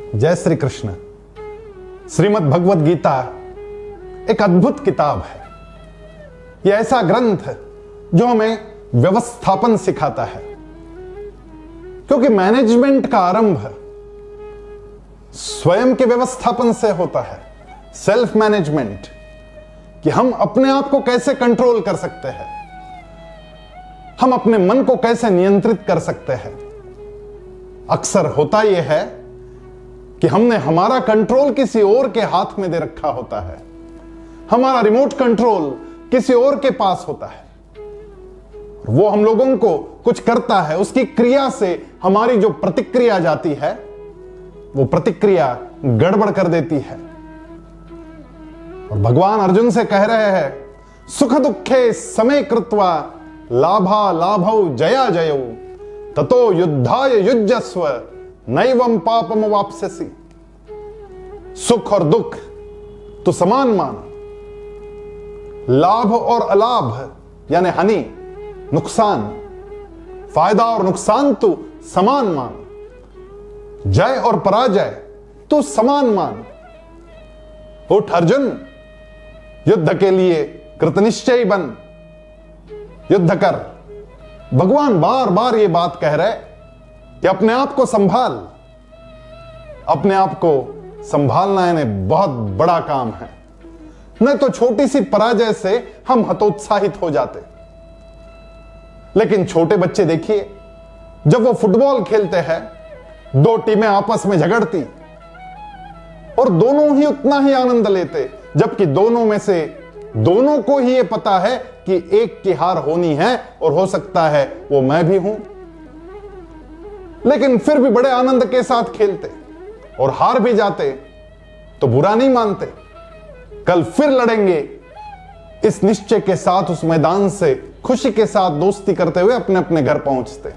जय श्री कृष्ण। श्रीमद् भगवद गीता एक अद्भुत किताब है। यह ऐसा ग्रंथ जो हमें व्यवस्थापन सिखाता है, क्योंकि मैनेजमेंट का आरंभ स्वयं के व्यवस्थापन से होता है। सेल्फ मैनेजमेंट, कि हम अपने आप को कैसे कंट्रोल कर सकते हैं, हम अपने मन को कैसे नियंत्रित कर सकते हैं। अक्सर होता यह है कि हमने हमारा कंट्रोल किसी और के हाथ में दे रखा होता है, हमारा रिमोट कंट्रोल किसी और के पास होता है। वो हम लोगों को कुछ करता है, उसकी क्रिया से हमारी जो प्रतिक्रिया जाती है वो प्रतिक्रिया गड़बड़ कर देती है। और भगवान अर्जुन से कह रहे हैं, सुख दुखे समय कृत्वा लाभा लाभौ जया जयौ ततो युद्धाय युज्यस्व नैवं पापम वाप्स्यसि। सुख और दुख तो समान मान, लाभ और अलाभ यानी हानि नुकसान, फायदा और नुकसान तो समान मान, जय और पराजय तो समान मान। उठ अर्जुन, युद्ध के लिए कृतनिश्चयी बन, युद्ध कर। भगवान बार बार ये बात कह रहे कि अपने आप को संभाल। अपने आप को संभालना यानी बहुत बड़ा काम है। नहीं तो छोटी सी पराजय से हम हतोत्साहित हो जाते। लेकिन छोटे बच्चे देखिए, जब वो फुटबॉल खेलते हैं, दो टीमें आपस में झगड़ती और दोनों ही उतना ही आनंद लेते, जबकि दोनों में से दोनों को ही ये पता है कि एक की हार होनी है और हो सकता है वो मैं भी हूं। लेकिन फिर भी बड़े आनंद के साथ खेलते और हार भी जाते तो बुरा नहीं मानते। कल फिर लड़ेंगे इस निश्चय के साथ उस मैदान से खुशी के साथ दोस्ती करते हुए अपने अपने घर पहुंचते।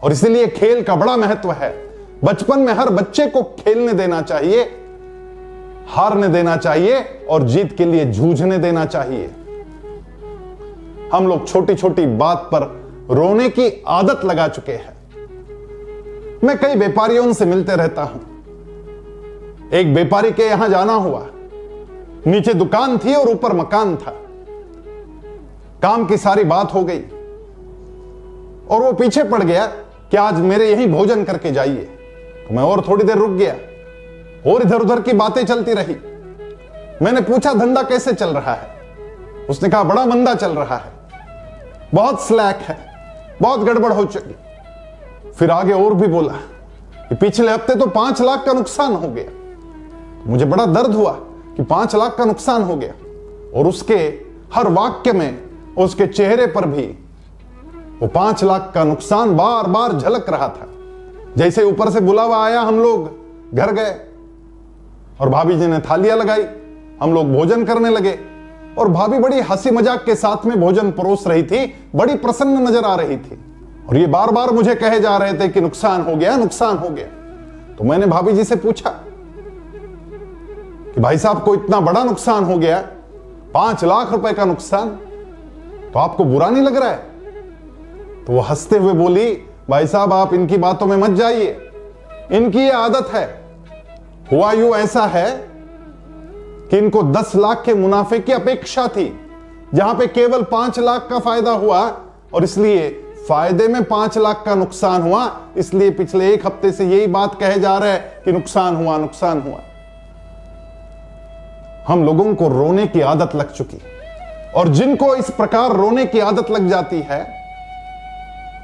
और इसलिए खेल का बड़ा महत्व है। बचपन में हर बच्चे को खेलने देना चाहिए, हारने देना चाहिए और जीत के लिए जूझने देना चाहिए। हम लोग छोटी छोटी बात पर रोने की आदत लगा चुके हैं। मैं कई व्यापारियों से मिलते रहता हूं। एक व्यापारी के यहां जाना हुआ। नीचे दुकान थी और ऊपर मकान था। काम की सारी बात हो गई और वो पीछे पड़ गया कि आज मेरे यहीं भोजन करके जाइए। तो मैं और थोड़ी देर रुक गया और इधर उधर की बातें चलती रही। मैंने पूछा, धंधा कैसे चल रहा है? उसने कहा, बड़ा मंदा चल रहा है, बहुत स्लैक है, बहुत गड़बड़ हो चुकी। फिर आगे और भी बोला कि पिछले हफ्ते तो 5 लाख का नुकसान हो गया। मुझे बड़ा दर्द हुआ कि 5 लाख का नुकसान हो गया। और उसके हर वाक्य में, उसके चेहरे पर भी वो 5 लाख का नुकसान बार बार झलक रहा था। जैसे ऊपर से बुलावा आया, हम लोग घर गए और भाभी जी ने थालियां लगाई, हम लोग भोजन करने लगे। और भाभी बड़ी हंसी मजाक के साथ में भोजन परोस रही थी, बड़ी प्रसन्न नजर आ रही थी। और ये बार बार मुझे कहे जा रहे थे कि नुकसान हो गया, नुकसान हो गया। तो मैंने भाभी जी से पूछा कि भाई साहब को इतना बड़ा नुकसान हो गया, 5 लाख रुपए का नुकसान, तो आपको बुरा नहीं लग रहा है? तो वो हंसते हुए बोली, भाई साहब आप इनकी बातों में मत जाइए, इनकी ये आदत है। हुआ यूं ऐसा है कि इनको 10 लाख के मुनाफे की अपेक्षा थी, जहां पे केवल 5 लाख का फायदा हुआ। और इसलिए फायदे में 5 लाख का नुकसान हुआ। इसलिए पिछले 1 हफ्ते से यही बात कहे जा रहे हैं कि नुकसान हुआ, नुकसान हुआ। हम लोगों को रोने की आदत लग चुकी, और जिनको इस प्रकार रोने की आदत लग जाती है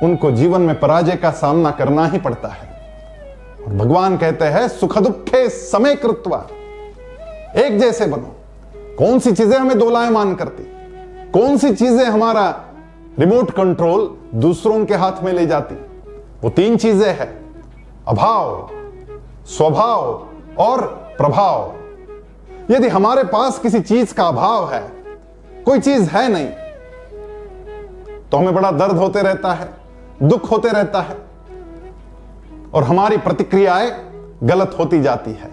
उनको जीवन में पराजय का सामना करना ही पड़ता है। और भगवान कहते हैं, सुख दुखे समय कृत्वा, एक जैसे बनो। कौन सी चीजें हमें दोलायमान करती, कौन सी चीजें हमारा रिमोट कंट्रोल दूसरों के हाथ में ले जाती? वो 3 चीजें हैं, अभाव, स्वभाव और प्रभाव। यदि हमारे पास किसी चीज का अभाव है, कोई चीज है नहीं, तो हमें बड़ा दर्द होते रहता है, दुख होते रहता है और हमारी प्रतिक्रियाएं गलत होती जाती है।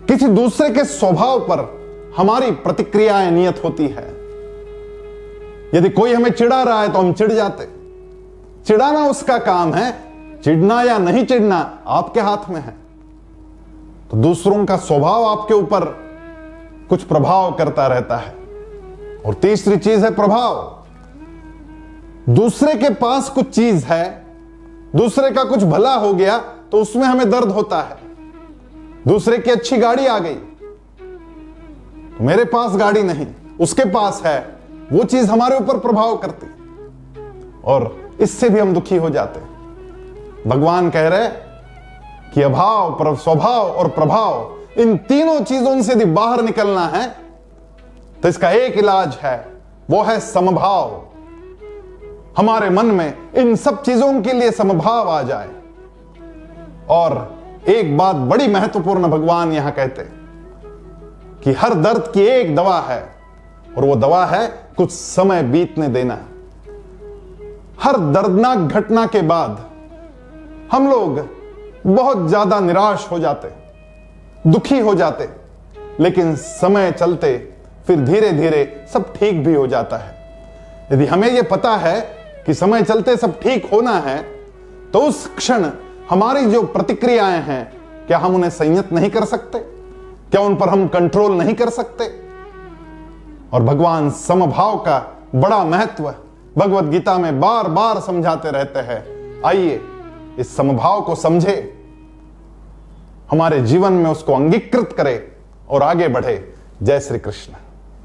किसी दूसरे के स्वभाव पर हमारी प्रतिक्रियाएं नियत होती है। यदि कोई हमें चिढ़ा रहा है तो हम चिढ़ जाते। चिढ़ाना उसका काम है, चिढ़ना या नहीं चिढ़ना आपके हाथ में है। तो दूसरों का स्वभाव आपके ऊपर कुछ प्रभाव करता रहता है। और तीसरी चीज है प्रभाव। दूसरे के पास कुछ चीज है, दूसरे का कुछ भला हो गया तो उसमें हमें दर्द होता है। दूसरे की अच्छी गाड़ी आ गई तो मेरे पास गाड़ी नहीं, उसके पास है, वो चीज हमारे ऊपर प्रभाव करती और इससे भी हम दुखी हो जाते। भगवान कह रहे कि अभाव, स्वभाव और प्रभाव, इन तीनों चीजों से यदि बाहर निकलना है तो इसका एक इलाज है, वो है समभाव। हमारे मन में इन सब चीजों के लिए समभाव आ जाए। और एक बात बड़ी महत्वपूर्ण भगवान यहां कहते कि हर दर्द की एक दवा है और वो दवा है कुछ समय बीतने देना। हर दर्दनाक घटना के बाद हम लोग बहुत ज्यादा निराश हो जाते, दुखी हो जाते, लेकिन समय चलते फिर धीरे धीरे सब ठीक भी हो जाता है। यदि हमें यह पता है कि समय चलते सब ठीक होना है तो उस क्षण हमारी जो प्रतिक्रियाएं हैं, क्या हम उन्हें संयत नहीं कर सकते? क्या उन पर हम कंट्रोल नहीं कर सकते? और भगवान समभाव का बड़ा महत्व भगवत गीता में बार बार समझाते रहते हैं। आइए इस समभाव को समझे, हमारे जीवन में उसको अंगीकृत करें और आगे बढ़े। जय श्री कृष्ण।